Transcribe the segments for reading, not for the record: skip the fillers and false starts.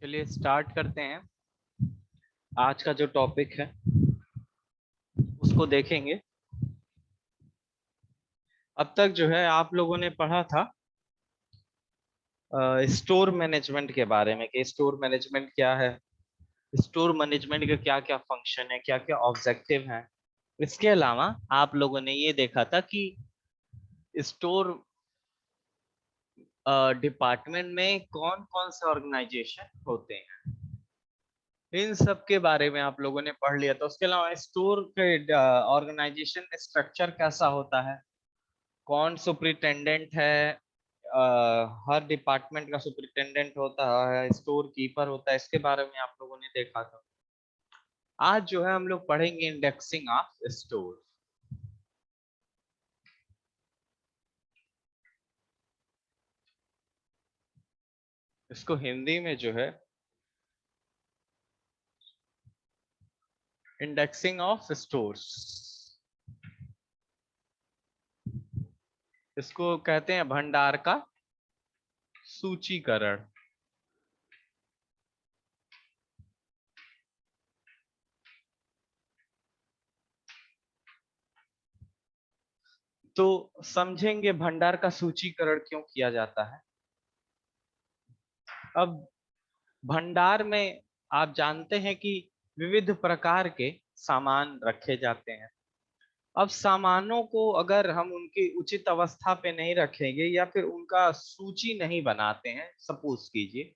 चलिए स्टार्ट करते हैं। आज का जो टॉपिक है उसको देखेंगे। अब तक जो है आप लोगों ने पढ़ा था स्टोर मैनेजमेंट के बारे में कि स्टोर मैनेजमेंट क्या है, स्टोर मैनेजमेंट के क्या क्या फंक्शन है, क्या क्या ऑब्जेक्टिव हैं। इसके अलावा आप लोगों ने ये देखा था कि स्टोर डिपार्टमेंट में कौन कौन से ऑर्गेनाइजेशन होते हैं, इन सब के बारे में आप लोगों ने पढ़ लिया था। उसके अलावा स्टोर के ऑर्गेनाइजेशन स्ट्रक्चर कैसा होता है, कौन सुपरिटेंडेंट है, हर डिपार्टमेंट का सुपरिटेंडेंट होता है, स्टोर कीपर होता है, इसके बारे में आप लोगों ने देखा था। आज जो है हम लोग पढ़ेंगे इंडेक्सिंग ऑफ स्टोर। इसको हिंदी में जो है इंडेक्सिंग ऑफ स्टोर्स, इसको कहते हैं भंडार का सूचीकरण। तो समझेंगे भंडार का सूचीकरण क्यों किया जाता है। अब भंडार में आप जानते हैं कि विविध प्रकार के सामान रखे जाते हैं। अब सामानों को अगर हम उनकी उचित अवस्था पे नहीं रखेंगे या फिर उनका सूची नहीं बनाते हैं, सपोज कीजिए,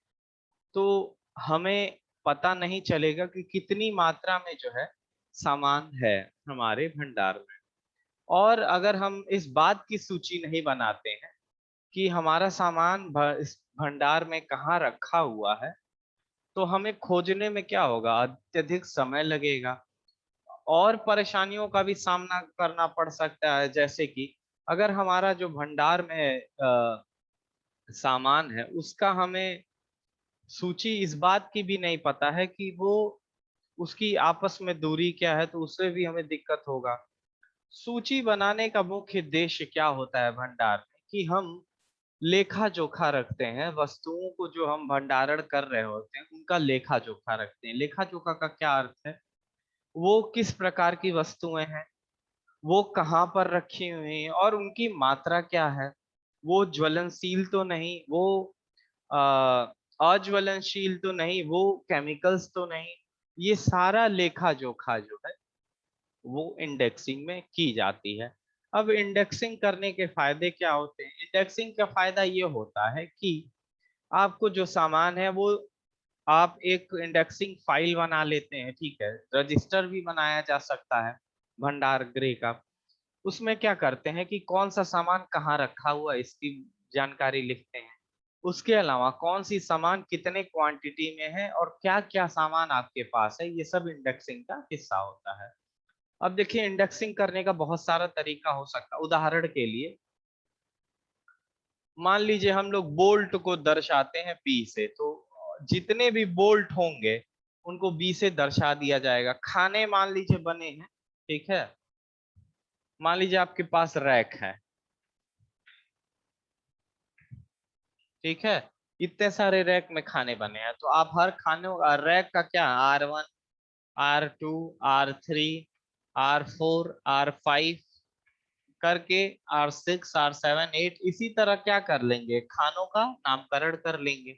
तो हमें पता नहीं चलेगा कि कितनी मात्रा में जो है सामान है हमारे भंडार में। और अगर हम इस बात की सूची नहीं बनाते हैं कि हमारा सामान इस भंडार में कहाँ रखा हुआ है, तो हमें खोजने में क्या होगा, अत्यधिक समय लगेगा और परेशानियों का भी सामना करना पड़ सकता है। जैसे कि अगर हमारा जो भंडार में सामान है उसका हमें सूची इस बात की भी नहीं पता है कि वो उसकी आपस में दूरी क्या है, तो उससे भी हमें दिक्कत होगा। सूची बनाने का मुख्य उद्देश्य क्या होता है भंडार में, कि हम लेखा जोखा रखते हैं, वस्तुओं को जो हम भंडारण कर रहे होते हैं उनका लेखा जोखा रखते हैं। लेखा जोखा का क्या अर्थ है, वो किस प्रकार की वस्तुएं हैं, वो कहाँ पर रखी हुई हैं और उनकी मात्रा क्या है, वो ज्वलनशील तो नहीं, वो अज्वलनशील तो नहीं, वो केमिकल्स तो नहीं। ये सारा लेखा जोखा जो है वो इंडेक्सिंग में की जाती है। अब इंडेक्सिंग करने के फायदे क्या होते हैं। इंडेक्सिंग का फायदा ये होता है कि आपको जो सामान है वो आप एक इंडेक्सिंग फाइल बना लेते हैं, ठीक है, रजिस्टर भी बनाया जा सकता है भंडार गृह का। उसमें क्या करते हैं कि कौन सा सामान कहाँ रखा हुआ है इसकी जानकारी लिखते हैं। उसके अलावा कौन सी सामान कितने क्वांटिटी में है और क्या क्या सामान आपके पास है, ये सब इंडेक्सिंग का हिस्सा होता है। अब देखिए इंडेक्सिंग करने का बहुत सारा तरीका हो सकता है। उदाहरण के लिए मान लीजिए हम लोग बोल्ट को दर्शाते हैं बी से, तो जितने भी बोल्ट होंगे उनको बी से दर्शा दिया जाएगा। खाने मान लीजिए बने हैं, ठीक है, मान लीजिए आपके पास रैक है, ठीक है, इतने सारे रैक में खाने बने हैं, तो आप हर खाने रैक का क्या R1, R2, R3, R4, R5 करके R6, R7, 8 इसी तरह क्या कर लेंगे, खानों का नामकरण कर लेंगे।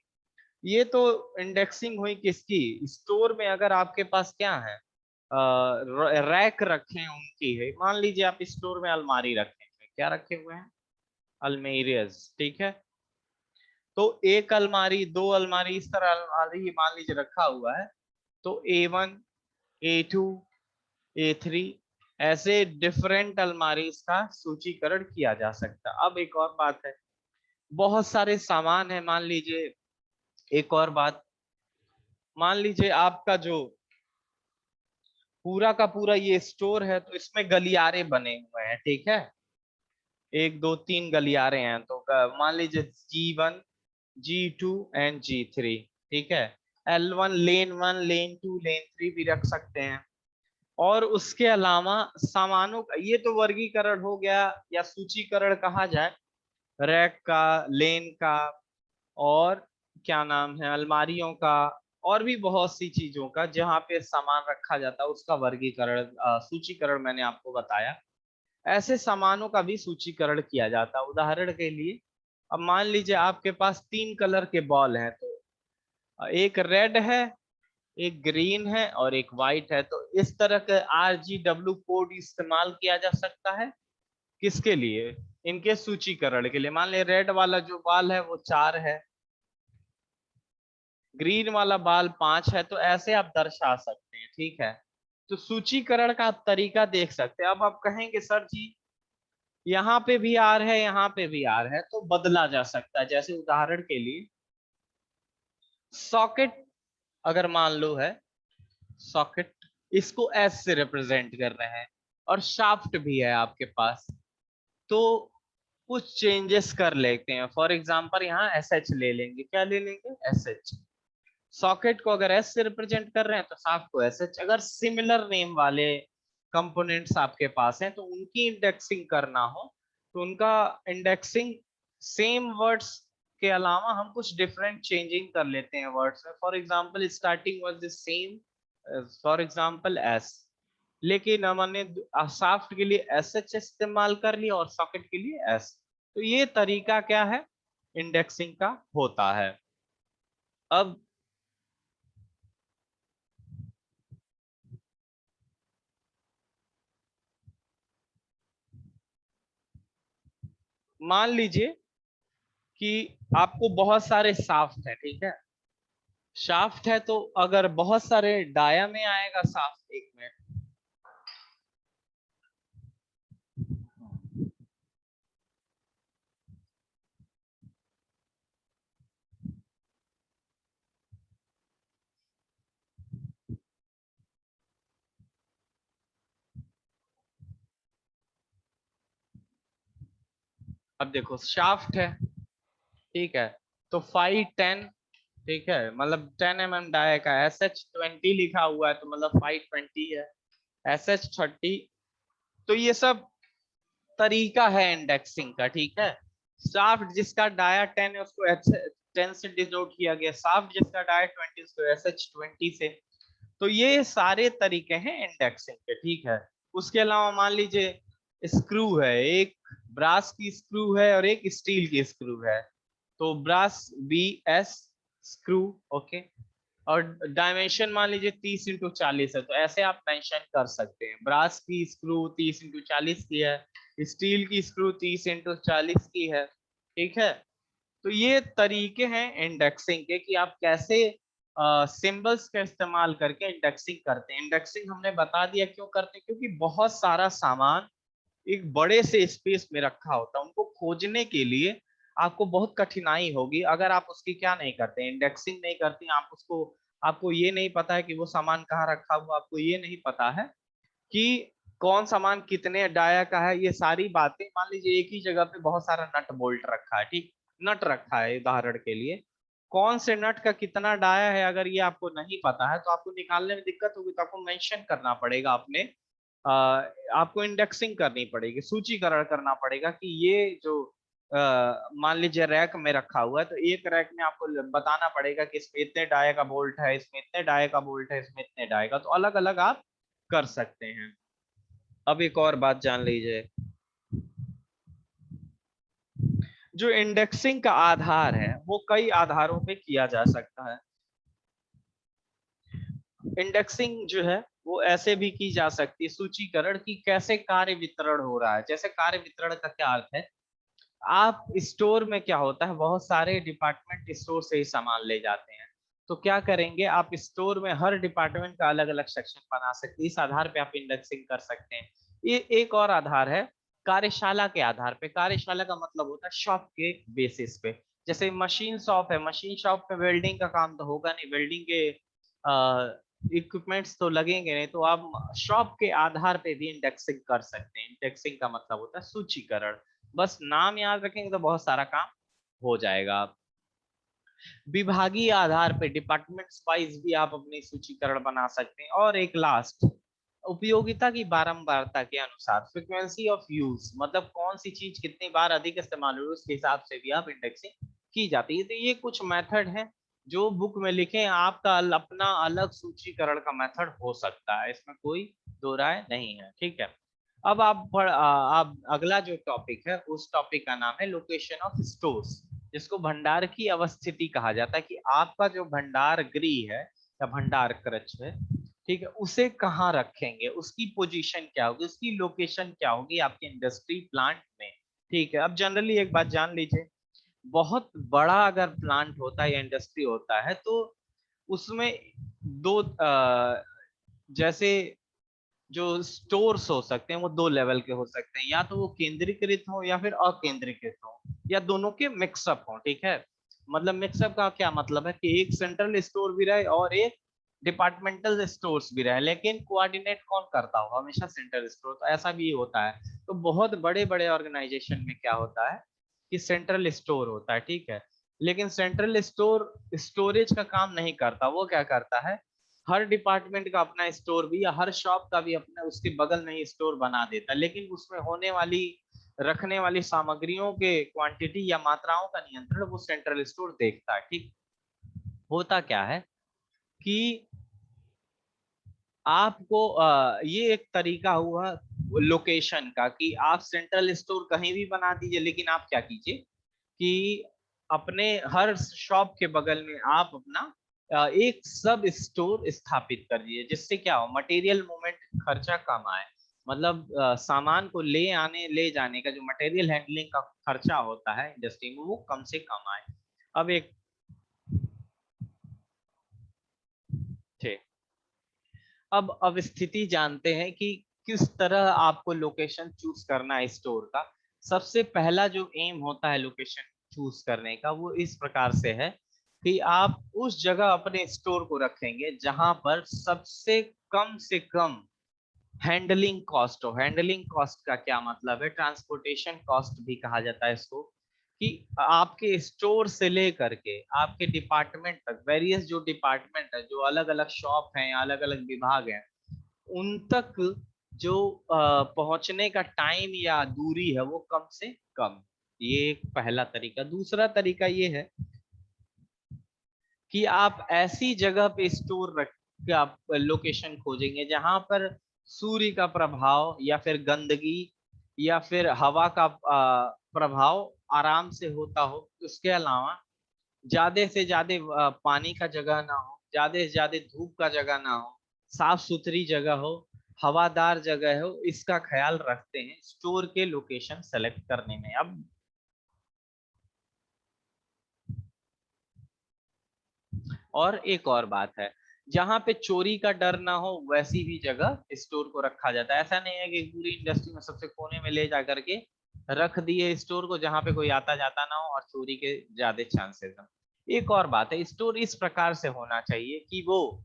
ये तो इंडेक्सिंग हुई किसकी, स्टोर में अगर आपके पास क्या है, रैक रखे हैं उनकी है। मान लीजिए आप स्टोर में अलमारी रखे हैं, क्या रखे हुए हैं, अलमीरियज, ठीक है। तो एक अलमारी, दो अलमारी, इस तरह अलमारी मान लीजिए रखा हुआ है, तो A1, A2, A3 ऐसे डिफरेंट अलमारी का सूचीकरण किया जा सकता है। अब एक और बात है, बहुत सारे सामान है, मान लीजिए एक और बात, मान लीजिए आपका जो पूरा का पूरा ये स्टोर है तो इसमें गलियारे बने हुए हैं, ठीक है, एक दो तीन गलियारे हैं, तो मान लीजिए G1, G2 एंड G3, ठीक है। L1 लेन 1, लेन 2, लेन 3 भी रख सकते हैं। और उसके अलावा सामानों का ये तो वर्गीकरण हो गया या सूचीकरण कहा जाए, रैक का, लेन का और क्या नाम है, अलमारियों का, और भी बहुत सी चीजों का जहाँ पे सामान रखा जाता है उसका वर्गीकरण, सूचीकरण मैंने आपको बताया। ऐसे सामानों का भी सूचीकरण किया जाता है। उदाहरण के लिए, अब मान लीजिए आपके पास 3 कलर के बॉल हैं, तो एक रेड है, एक ग्रीन है और एक वाइट है। तो इस तरह का RGW कोड इस्तेमाल किया जा सकता है। किसके लिए? इनके सूचीकरण के लिए। मान लिया रेड वाला जो बाल है वो 4 है, ग्रीन वाला बाल 5 है, तो ऐसे आप दर्शा सकते हैं। ठीक है, तो सूचीकरण का आप तरीका देख सकते हैं। अब आप कहेंगे सर जी यहाँ पे भी आर है, यहाँ पे भी आर है, तो बदला जा सकता है। जैसे उदाहरण के लिए सॉकेट, अगर मान लो है सॉकेट, इसको एस से रिप्रेजेंट कर रहे हैं, और शाफ्ट भी है आपके पास, तो कुछ चेंजेस कर लेते हैं। फॉर एग्जांपल यहाँ एस एच ले लेंगे। क्या ले लेंगे? S H. सॉकेट को अगर एस से रिप्रेजेंट कर रहे हैं तो शाफ्ट को एस एच। अगर सिमिलर नेम वाले कंपोनेंट्स आपके पास हैं तो उनकी इंडेक्सिंग करना हो तो उनका इंडेक्सिंग सेम वर्ड्स के अलावा हम कुछ डिफरेंट चेंजिंग कर लेते हैं वर्ड्स में। For example starting was the same, for example S, लेकिन हमने शाफ्ट के लिए एस एच इस्तेमाल कर लिया और सॉकेट के लिए एस। तो ये तरीका क्या है? इंडेक्सिंग का होता है। अब मान लीजिए कि आपको बहुत सारे शाफ्ट है, ठीक है, शाफ्ट है, तो अगर बहुत सारे डाया में आएगा शाफ्ट एक में, अब देखो शाफ्ट है, ठीक है, तो 510, ठीक है, मतलब 10 mm डाया का, SH20 लिखा हुआ है तो मतलब 520 है, SH30। तो ये सब तरीका है इंडेक्सिंग का। ठीक है, शाफ्ट जिसका डाया 10 है उसको SH10 से डिनोट किया गया, शाफ्ट जिसका डाया 20 उसको SH20 से। तो ये सारे तरीके हैं इंडेक्सिंग के। ठीक है, उसके अलावा मान लीजिए स्क्रू है, एक ब्रास की स्क्रू है और एक स्टील की स्क्रू है, तो ब्रास BS स्क्रू, ओके, और डायमेंशन मान लीजिए 30x40 है, तो ऐसे आप मेंशन कर सकते हैं। ब्रास की स्क्रू 30x40 की है, स्टील की स्क्रू 30x40 की है। ठीक है, तो ये तरीके हैं इंडेक्सिंग के कि आप कैसे सिंबल्स का इस्तेमाल करके इंडेक्सिंग करते हैं। इंडेक्सिंग हमने बता दिया क्यों करते हैं, क्योंकि बहुत सारा सामान एक बड़े से स्पेस में रखा होता है, उनको खोजने के लिए आपको बहुत कठिनाई होगी अगर आप उसकी क्या नहीं करते, इंडेक्सिंग नहीं करते। आप उसको, आपको ये नहीं पता है कि वो सामान कहाँ रखा हुआ, आपको ये नहीं पता है कि कौन सामान कितने डाया का है, ये सारी बातें। मान लीजिए एक ही जगह पे बहुत सारा नट बोल्ट रखा है, ठीक, नट रखा है उदाहरण के लिए, कौन से नट का कितना डाया है, अगर ये आपको नहीं पता है तो आपको निकालने में दिक्कत होगी। तो आपको मेंशन करना पड़ेगा अपने, आपको इंडेक्सिंग करनी पड़ेगी, सूचीकरण करना पड़ेगा कि ये जो मान लीजिए रैक में रखा हुआ है, तो एक रैक में आपको बताना पड़ेगा कि इसमें इतने डाये का बोल्ट है, इसमें इतने डाये का बोल्ट है, इसमें इतने डाये का, तो अलग अलग आप कर सकते हैं। अब एक और बात जान लीजिए, जो इंडेक्सिंग का आधार है वो कई आधारों पे किया जा सकता है। इंडेक्सिंग जो है वो ऐसे भी की जा सकती है, सूचीकरण की कैसे कार्य वितरण हो रहा है। जैसे कार्य वितरण का क्या अर्थ है, आप स्टोर में क्या होता है, बहुत सारे डिपार्टमेंट स्टोर से ही सामान ले जाते हैं, तो क्या करेंगे आप स्टोर में हर डिपार्टमेंट का अलग अलग सेक्शन बना सकते हैं, इस आधार पे आप इंडेक्सिंग कर सकते हैं। ये एक और आधार है कार्यशाला के आधार पे। कार्यशाला का मतलब होता है शॉप के बेसिस पे। जैसे मशीन शॉप है, मशीन शॉप में वेल्डिंग का काम तो होगा नहीं, वेल्डिंग के इक्विपमेंट्स तो लगेंगे नहीं, तो आप शॉप के आधार पे भी इंडेक्सिंग कर सकते हैं। इंडेक्सिंग का मतलब होता है सूचीकरण। बस नाम याद रखेंगे तो बहुत सारा काम हो जाएगा। विभागीय आधार पे डिपार्टमेंट्स वाइज भी आप अपनी सूचीकरण बना सकते हैं। और एक लास्ट, उपयोगिता की बारंबारता के अनुसार, फ्रीक्वेंसी ऑफ यूज, मतलब कौन सी चीज कितनी बार अधिक इस्तेमाल हुई उसके हिसाब से भी आप इंडेक्सिंग की जाती है। तो ये कुछ मेथड है जो बुक में लिखे, आपका अपना अलग सूचीकरण का मेथड हो सकता है, इसमें कोई दो राय नहीं है, ठीक है। अब आप अगला जो टॉपिक है उस टॉपिक का नाम है लोकेशन ऑफ स्टोर्स, जिसको भंडार की अवस्थिति कहा जाता है, कि आपका जो भंडार गृह है या भंडार कक्ष है, ठीक है, उसे कहाँ रखेंगे, उसकी पोजीशन क्या होगी, उसकी लोकेशन क्या होगी आपके इंडस्ट्री प्लांट में, ठीक है। अब जनरली एक बात जान लीजिए, बहुत बड़ा अगर प्लांट होता है या इंडस्ट्री होता है तो उसमें दो जैसे जो स्टोर्स हो सकते हैं वो दो लेवल के हो सकते हैं, या तो वो केंद्रीकृत हो या फिर अकेंद्रीकृत हो, या दोनों के मिक्सअप हो, ठीक है। मतलब मिक्सअप का क्या मतलब है कि एक सेंट्रल स्टोर भी रहे और एक डिपार्टमेंटल स्टोर्स भी रहे, लेकिन कोऑर्डिनेट कौन करता होगा, हमेशा सेंट्रल स्टोर। तो ऐसा भी होता है। तो बहुत बड़े बड़े ऑर्गेनाइजेशन में क्या होता है कि सेंट्रल स्टोर होता है, ठीक है, लेकिन सेंट्रल स्टोर स्टोरेज का काम नहीं करता, वो क्या करता है, हर डिपार्टमेंट का अपना स्टोर भी या हर शॉप का भी अपना उसके बगल में ही स्टोर बना देता, लेकिन उसमें होने वाली रखने वाली सामग्रियों के क्वांटिटी या मात्राओं का नियंत्रण वो सेंट्रल स्टोर देखता है, ठीक। होता क्या है कि आपको ये एक तरीका हुआ लोकेशन का कि आप सेंट्रल स्टोर कहीं भी बना दीजिए, लेकिन आप क्या कीजिए कि अपने हर शॉप के बगल में आप अपना एक सब स्टोर स्थापित कर दीजिए, जिससे क्या हो, मटेरियल मूवमेंट खर्चा कम आए। मतलब सामान को ले जाने का जो मटेरियल हैंडलिंग का खर्चा होता है इंडस्ट्री में वो कम से कम आए। अब एक ठीक, अब स्थिति जानते हैं कि किस तरह आपको लोकेशन चूज करना है स्टोर का। सबसे पहला जो एम होता है लोकेशन चूज करने का वो इस प्रकार से है कि आप उस जगह अपने स्टोर को रखेंगे जहां पर सबसे कम से कम हैंडलिंग कॉस्ट हो। हैंडलिंग कॉस्ट का क्या मतलब है, ट्रांसपोर्टेशन कॉस्ट भी कहा जाता है इसको, कि आपके स्टोर से लेकर के आपके डिपार्टमेंट तक, वेरियस जो डिपार्टमेंट है, जो अलग अलग शॉप हैं, अलग अलग विभाग हैं, उन तक जो पहुंचने का टाइम या दूरी है वो कम से कम। ये एक पहला तरीका। दूसरा तरीका ये है कि आप ऐसी जगह पे स्टोर रख के आप लोकेशन खोजेंगे जहां पर सूर्य का प्रभाव या फिर गंदगी या फिर हवा का प्रभाव आराम से होता हो। उसके अलावा ज्यादा से ज्यादा पानी का जगह ना हो, ज्यादा से ज्यादा धूप का जगह ना हो, साफ सुथरी जगह हो, हवादार जगह हो, इसका ख्याल रखते हैं स्टोर के लोकेशन सेलेक्ट करने में। अब और एक और बात है, जहां पे चोरी का डर ना हो वैसी भी जगह स्टोर को रखा जाता है। ऐसा नहीं है कि पूरी इंडस्ट्री में सबसे कोने में ले जा करके रख दिए स्टोर को जहां पे कोई आता जाता ना हो और चोरी के ज्यादा चांसेस हो। एक और बात है, स्टोर इस प्रकार से होना चाहिए कि वो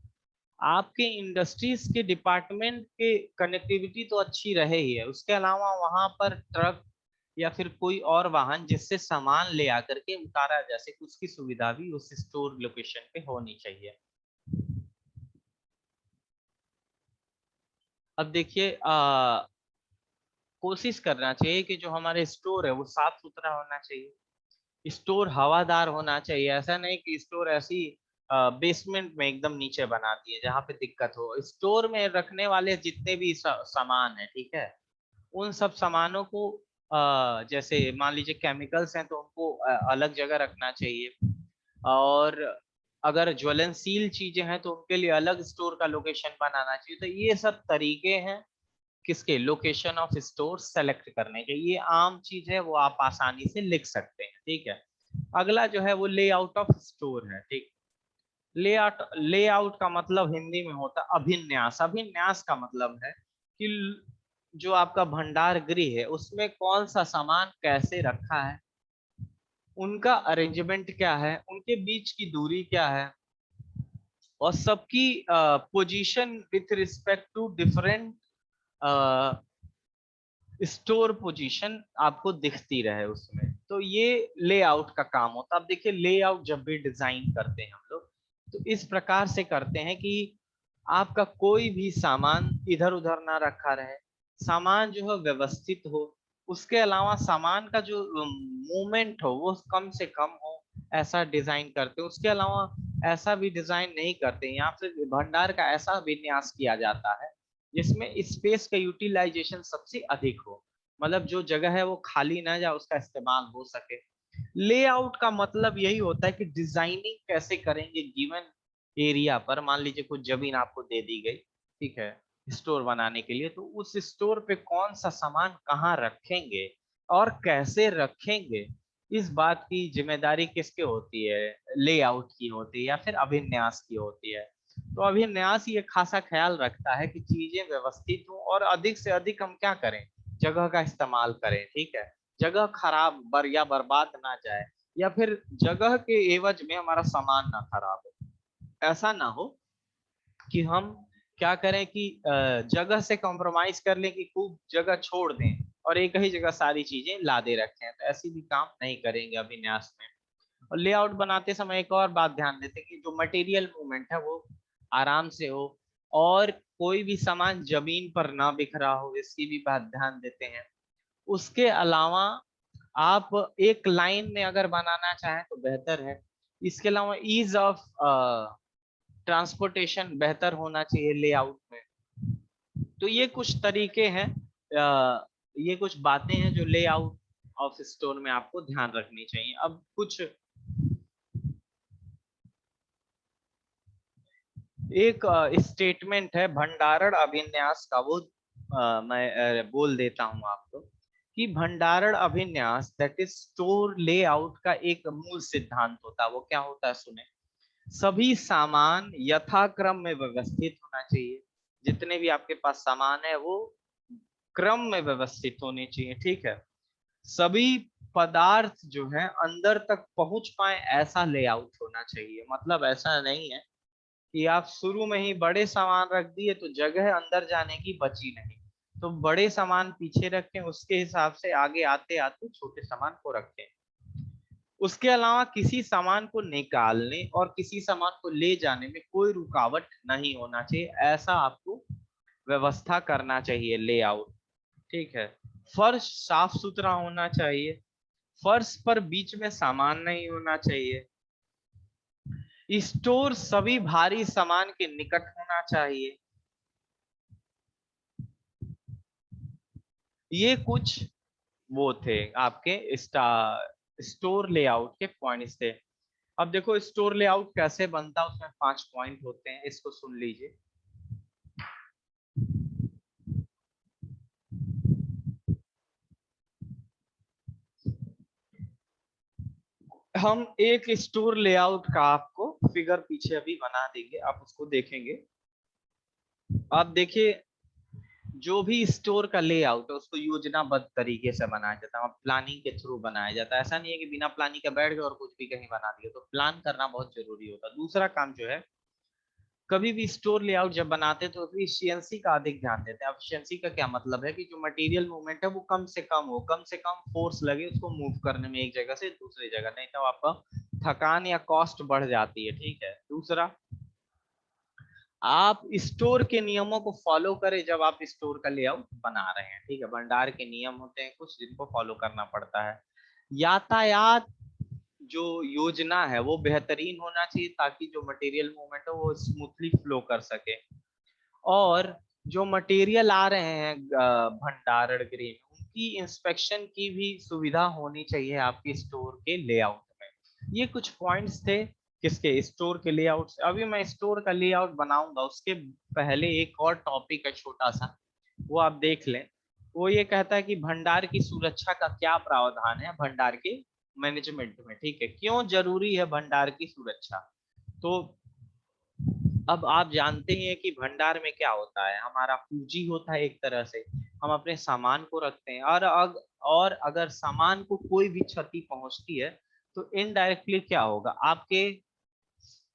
आपके इंडस्ट्रीज के डिपार्टमेंट के कनेक्टिविटी तो अच्छी रहे ही है, उसके अलावा वहां पर ट्रक या फिर कोई और वाहन जिससे सामान ले आकर के उतारा जा सके उसकी सुविधा भी उस स्टोर लोकेशन पे होनी चाहिए। अब देखिए कोशिश करना चाहिए कि जो हमारे स्टोर है वो साफ सुथरा होना चाहिए, स्टोर हवादार होना चाहिए। ऐसा नहीं कि स्टोर ऐसी बेसमेंट में एकदम नीचे बना दिए जहां पे दिक्कत हो। स्टोर में रखने वाले जितने भी सामान है, ठीक है, उन सब सामानों को जैसे मान लीजिए केमिकल्स हैं तो उनको अलग जगह रखना चाहिए, और अगर ज्वलनशील चीजें हैं तो उनके लिए अलग स्टोर का लोकेशन बनाना चाहिए। तो ये सब तरीके हैं किसके, लोकेशन ऑफ स्टोर सेलेक्ट करने के। ये आम चीज है, वो आप आसानी से लिख सकते हैं, ठीक है। अगला जो है वो लेआउट ऑफ स्टोर है, ठीक। लेआउट का मतलब हिंदी में होता है अभिन्यास। अभिन्यास का मतलब है कि जो आपका भंडार गृह है उसमें कौन सा सामान कैसे रखा है, उनका अरेंजमेंट क्या है, उनके बीच की दूरी क्या है, और सबकी position with respect to different store position आपको दिखती रहे उसमें। तो ये लेआउट का काम होता है। अब देखिए लेआउट जब भी डिजाइन करते हैं हम लोग तो इस प्रकार से करते हैं कि आपका कोई भी सामान इधर उधर ना रखा रहे, सामान जो है व्यवस्थित हो, उसके अलावा सामान का जो मूवमेंट हो वो कम से कम हो, ऐसा डिजाइन करते हैं। उसके अलावा ऐसा भी डिजाइन नहीं करते, यहाँ पे भंडार का ऐसा विन्यास किया जाता है जिसमें स्पेस का यूटिलाइजेशन सबसे अधिक हो, मतलब जो जगह है वो खाली ना जाए, उसका इस्तेमाल हो सके। लेआउट का मतलब यही होता है कि डिजाइनिंग कैसे करेंगे गिवन एरिया पर। मान लीजिए कुछ जमीन आपको दे दी गई, ठीक है, स्टोर बनाने के लिए, तो उस स्टोर पे कौन सा सामान कहाँ रखेंगे और कैसे रखेंगे, इस बात की जिम्मेदारी किसकी होती है? लेआउट की होती है या फिर अभिन्यास की होती है। तो अभिन्यास ये खासा ख्याल रखता है कि चीजें व्यवस्थित हों और अधिक से अधिक हम क्या करें, जगह का इस्तेमाल करें, ठीक है, जगह खराब या बर्बाद ना जाए, या फिर जगह के एवज में हमारा सामान ना खराब हो। ऐसा ना हो कि हम क्या करें कि जगह से कॉम्प्रोमाइज कर लें कि खूब जगह छोड़ दें और एक ही जगह सारी चीजें लादे रखें, तो ऐसी भी काम नहीं करेंगे अभिन्यास में। और लेआउट बनाते समय एक और बात ध्यान देते कि जो मटेरियल मूवमेंट है वो आराम से हो और कोई भी सामान जमीन पर ना बिखरा हो, इसकी भी बात ध्यान देते हैं। उसके अलावा आप एक लाइन में अगर बनाना चाहें तो बेहतर है। इसके अलावा ईज ऑफ ट्रांसपोर्टेशन बेहतर होना चाहिए लेआउट में। तो ये कुछ तरीके हैं, ये कुछ बातें हैं जो लेआउट ऑफ स्टोर में आपको ध्यान रखनी चाहिए। अब कुछ एक स्टेटमेंट है भंडारण अभिन्यास का, वो मैं बोल देता हूं आपको कि भंडारण अभिन्यास दैट इज स्टोर लेआउट का एक मूल सिद्धांत होता है। वो क्या होता है सुने, सभी सामान यथाक्रम में व्यवस्थित होना चाहिए। जितने भी आपके पास सामान है वो क्रम में व्यवस्थित होने चाहिए, ठीक है। सभी पदार्थ जो है अंदर तक पहुंच पाए ऐसा लेआउट होना चाहिए। मतलब ऐसा नहीं है कि आप शुरू में ही बड़े सामान रख दिए तो जगह अंदर जाने की बची नहीं, तो बड़े सामान पीछे रखें, उसके हिसाब से आगे आते आते छोटे सामान को रखें। उसके अलावा किसी सामान को निकालने और किसी सामान को ले जाने में कोई रुकावट नहीं होना चाहिए, ऐसा आपको व्यवस्था करना चाहिए लेआउट, ठीक है। फर्श साफ सुथरा होना चाहिए, फर्श पर बीच में सामान नहीं होना चाहिए। स्टोर सभी भारी सामान के निकट होना चाहिए। ये कुछ वो थे आपके स्टोर लेआउट के पॉइंट्स थे। अब देखो स्टोर लेआउट कैसे बनता है, उसमें 5 पॉइंट होते हैं, इसको सुन लीजिए। हम एक स्टोर लेआउट का आपको फिगर पीछे अभी बना देंगे, आप उसको देखेंगे। आप देखिए जो भी स्टोर का लेआउट है उसको योजनाबद्ध तरीके से बनाया जाता है, प्लानिंग के थ्रू बनाया जाता है। ऐसा नहीं है कि बिना प्लानिंग के बैठ गए और कुछ भी कहीं बना दिया, तो प्लान करना बहुत जरूरी होता है। दूसरा काम जो है, कभी भी स्टोर लेआउट जब बनाते हैं तो एफिशिएंसी का अधिक ध्यान देते हैं। एफिशिएंसी का क्या मतलब है कि जो मटेरियल मूवमेंट है वो कम से कम हो, कम से कम फोर्स लगे उसको मूव करने में एक जगह से दूसरी जगह, नहीं तो आपका थकान या कॉस्ट बढ़ जाती है, ठीक है। दूसरा, आप स्टोर के नियमों को फॉलो करें जब आप स्टोर का लेआउट बना रहे हैं, ठीक है। भंडार के नियम होते हैं कुछ जिनको फॉलो करना पड़ता है। यातायात जो योजना है वो बेहतरीन होना चाहिए ताकि जो मटेरियल मूवमेंट है वो स्मूथली फ्लो कर सके। और जो मटेरियल आ रहे हैं भंडारण गृह में, उनकी इंस्पेक्शन की भी सुविधा होनी चाहिए आपके स्टोर के लेआउट में। ये कुछ पॉइंट्स थे किसके, स्टोर के लेआउट से। अभी मैं स्टोर का लेआउट बनाऊंगा उसके पहले एक और टॉपिक है छोटा सा, वो आप देख लें। वो ये कहता है कि भंडार की सुरक्षा का क्या प्रावधान है भंडार के मैनेजमेंट में, ठीक है, क्यों जरूरी है भंडार की सुरक्षा। तो अब आप जानते हैं कि भंडार में क्या होता है, हमारा पूंजी होता है एक तरह से, हम अपने सामान को रखते हैं, और अगर सामान को कोई भी क्षति पहुंचती है तो इनडायरेक्टली क्या होगा,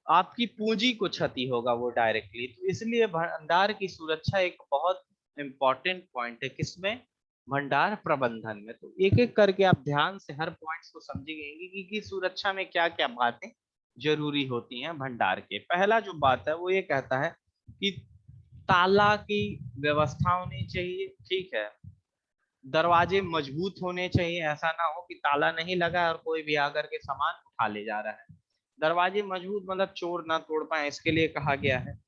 आपकी पूंजी को क्षति होगा वो डायरेक्टली। तो इसलिए भंडार की सुरक्षा एक बहुत इंपॉर्टेंट पॉइंट है किसमें, भंडार प्रबंधन में। तो एक एक करके आप ध्यान से हर पॉइंट्स को समझेंगे कि सुरक्षा में क्या क्या बातें जरूरी होती हैं भंडार के। पहला जो बात है वो ये कहता है कि ताला की व्यवस्था होनी चाहिए, ठीक है। दरवाजे मजबूत होने चाहिए, ऐसा ना हो कि ताला नहीं लगा है और कोई भी आकर के सामान उठा ले जा रहा है। दरवाजे मजबूत मतलब चोर ना तोड़ पाए, इसके लिए कहा गया है।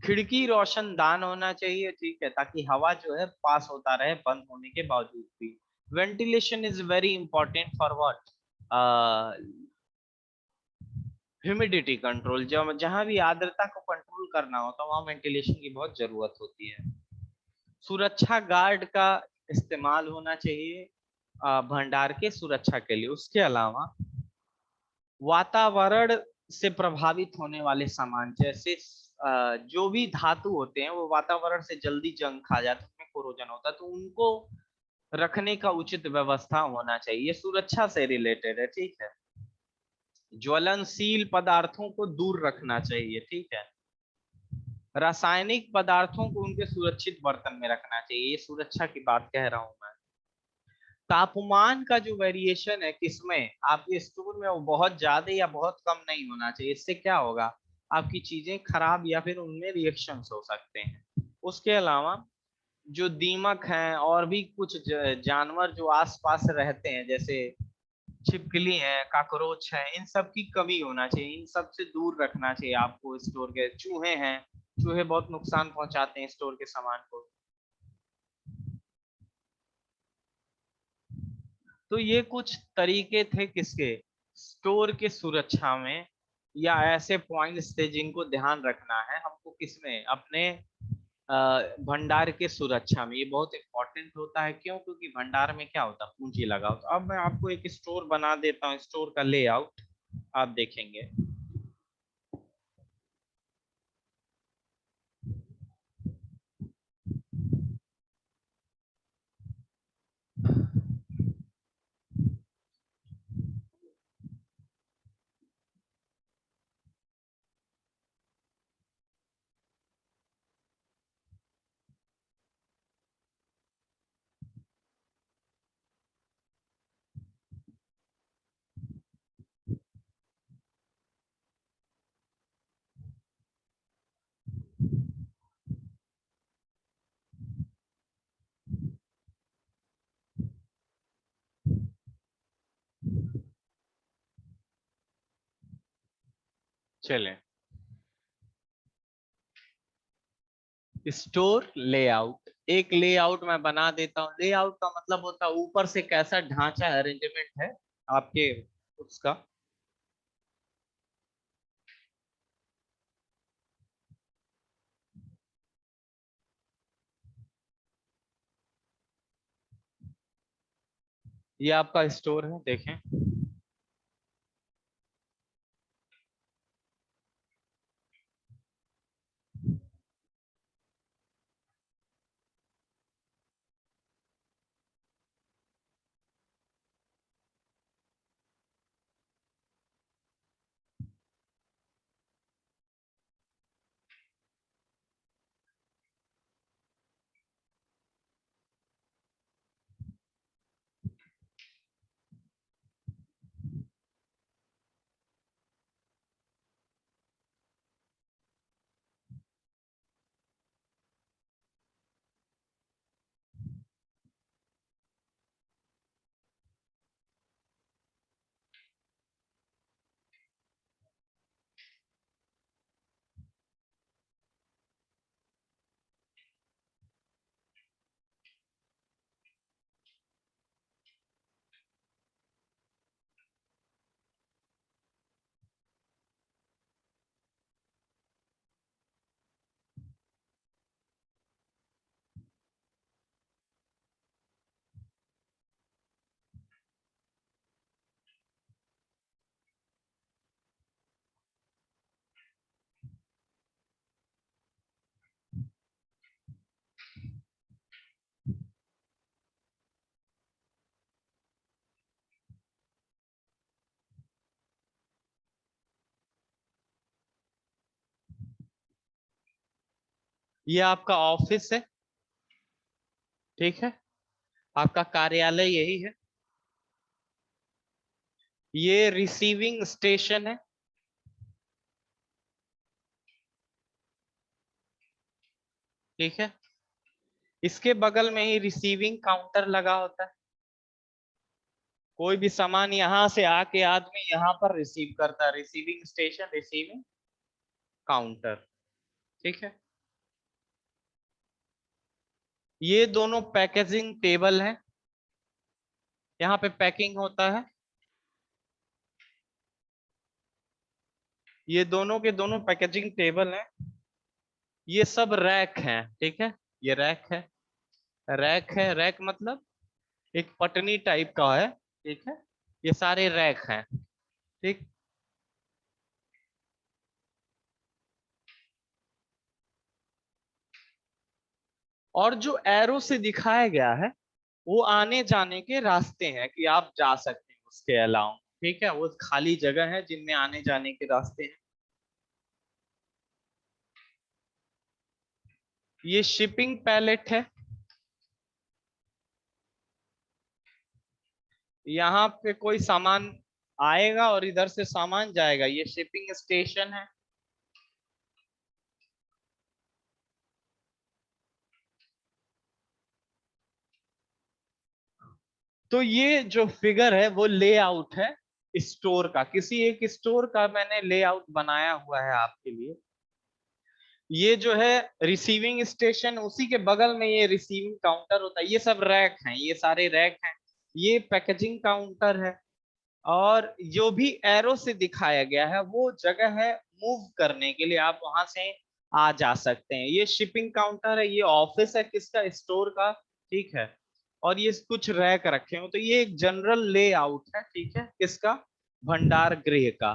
खिड़की रोशनदान होना चाहिए, ठीक है, ताकि हवा जो है पास होता रहे बंद होने के बावजूद भी। Ventilation is very important for what, humidity control. जब जहां भी आर्द्रता को कंट्रोल करना हो तो वहां वेंटिलेशन की बहुत जरूरत होती है। सुरक्षा गार्ड का इस्तेमाल होना चाहिए भंडार के सुरक्षा के लिए। उसके अलावा वातावरण से प्रभावित होने वाले सामान, जैसे जो भी धातु होते हैं वो वातावरण से जल्दी जंग खा जाते हैं, उसमें कोरोजन होता है, तो उनको रखने का उचित व्यवस्था होना चाहिए। ये सुरक्षा से रिलेटेड है, ठीक है। ज्वलनशील पदार्थों को दूर रखना चाहिए, ठीक है। रासायनिक पदार्थों को उनके सुरक्षित बर्तन में रखना चाहिए, ये सुरक्षा की बात कह रहा हूं मैं। तापमान का जो वेरिएशन है किसमें, आपके स्टोर में, वो बहुत ज्यादा या बहुत कम नहीं होना चाहिए। इससे क्या होगा, आपकी चीजें खराब या फिर उनमें रिएक्शंस हो सकते हैं। उसके अलावा जो दीमक हैं और भी कुछ जानवर जो आसपास रहते हैं, जैसे छिपकली है, काकरोच है, इन सब की कमी होना चाहिए, इन सब से दूर रखना चाहिए आपको। स्टोर के चूहे हैं, चूहे बहुत नुकसान पहुंचाते हैं स्टोर के सामान को। तो ये कुछ तरीके थे किसके, स्टोर के सुरक्षा में, या ऐसे पॉइंट्स थे जिनको ध्यान रखना है हमको किसमें, अपने भंडार के सुरक्षा में। ये बहुत इंपॉर्टेंट होता है, क्यों, क्योंकि भंडार में क्या होता है, पूंजी लगाओ। तो अब मैं आपको एक स्टोर बना देता हूँ, स्टोर का लेआउट आप देखेंगे। चले, स्टोर लेआउट, एक लेआउट मैं बना देता हूँ। लेआउट का मतलब होता है ऊपर से कैसा ढांचा अरेंजमेंट है आपके उसका। ये आपका स्टोर है, देखें। ये आपका ऑफिस है, ठीक है, आपका कार्यालय यही है। ये रिसीविंग स्टेशन है, ठीक है। इसके बगल में ही रिसीविंग काउंटर लगा होता है। कोई भी सामान यहां से आके आदमी यहाँ पर रिसीव करता है, रिसीविंग स्टेशन, रिसीविंग काउंटर। ठीक है, ये दोनों पैकेजिंग टेबल है, यहाँ पे पैकिंग होता है। ये दोनों के दोनों पैकेजिंग टेबल हैं। ये सब रैक हैं, ठीक है, ये रैक है। रैक है, रैक मतलब एक पटनी टाइप का है, ठीक है, ये सारे रैक हैं। ठीक, और जो एरो से दिखाया गया है वो आने जाने के रास्ते हैं कि आप जा सकते हैं उसके अलावा। ठीक है, वो खाली जगह है जिनमें आने जाने के रास्ते हैं। ये शिपिंग पैलेट है, यहाँ पे कोई सामान आएगा और इधर से सामान जाएगा, ये शिपिंग स्टेशन है। तो ये जो फिगर है वो लेआउट है स्टोर का, किसी एक स्टोर का मैंने लेआउट बनाया हुआ है आपके लिए। ये जो है रिसीविंग स्टेशन, उसी के बगल में ये रिसीविंग काउंटर होता है। ये सब रैक हैं, ये सारे रैक हैं। ये पैकेजिंग काउंटर है। और जो भी एरो से दिखाया गया है वो जगह है मूव करने के लिए, आप वहां से आ जा सकते हैं। ये शिपिंग काउंटर है, ये ऑफिस है किसका, स्टोर का। ठीक है, और ये कुछ रैक रखे हो, तो ये एक जनरल लेआउट है, ठीक है, किसका, भंडार गृह का।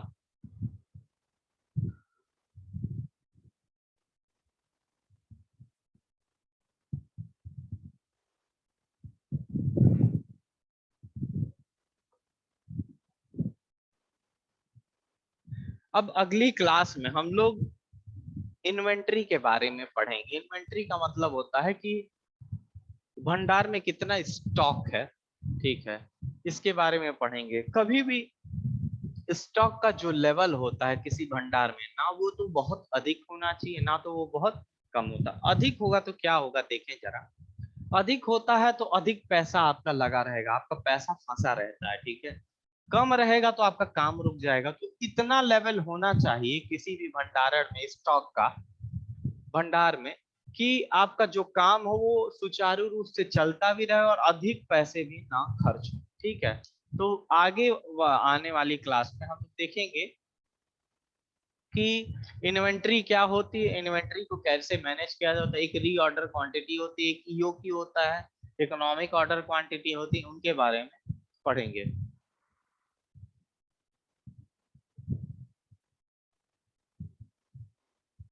अब अगली क्लास में हम लोग इन्वेंट्री के बारे में पढ़ेंगे। इन्वेंट्री का मतलब होता है कि भंडार में कितना स्टॉक है, ठीक है, इसके बारे में पढ़ेंगे। कभी भी स्टॉक का जो लेवल होता है किसी भंडार में, ना वो तो बहुत अधिक होना चाहिए ना तो वो बहुत कम होता। अधिक होगा तो क्या होगा देखें जरा। अधिक होता है तो अधिक पैसा आपका लगा रहेगा, आपका पैसा फंसा रहता है, ठीक है। कम रहेगा तो आपका काम रुक जाएगा। तो इतना लेवल होना चाहिए किसी भी भंडारण में, स्टॉक का, भंडार में, कि आपका जो काम हो वो सुचारू रूप से चलता भी रहे और अधिक पैसे भी ना खर्च हो। ठीक है, तो आगे आने वाली क्लास में हम देखेंगे कि इन्वेंट्री क्या होती है, इन्वेंट्री को कैसे मैनेज किया जाता है। एक रीऑर्डर क्वांटिटी होती है, एक ईओक्यू होता है, इकोनॉमिक ऑर्डर क्वांटिटी होती है, उनके बारे में पढ़ेंगे।